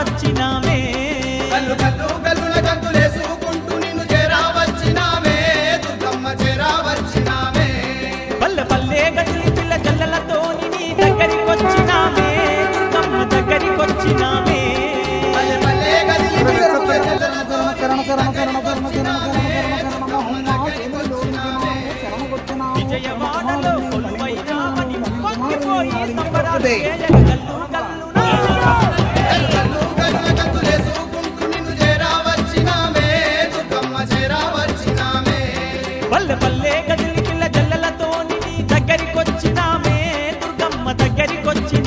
వచ్చినామే కల్లు కల్లు కల్లున గంతులేసుకుంటూ నిన్ను చేరా వచ్చినామే దుర్గమ్మ చేరా వచ్చినామే పల్లె పల్లె గదిలి పిల్ల జల్లలతో నీ దగ్గరికి వచ్చినామే దుర్గమ్మ దగ్గరికి వచ్చినామే పల్లె పల్లె గదిలి విజయవాడలో కొలువైనామని పొంగిపోయి సంబరాలు చేయగ గల్లు గల్లునా కల్లు కల్లున గంతులేసుకుంటూ నిన్ను చేరా వచ్చినామే దుర్గమ్మ చేరా వచ్చినామే పల్లె పల్లె గదిలి పిల్ల జల్లలతో నీ దగ్గరికి వచ్చినామే దుర్గమ్మ దగ్గరికి వచ్చినామే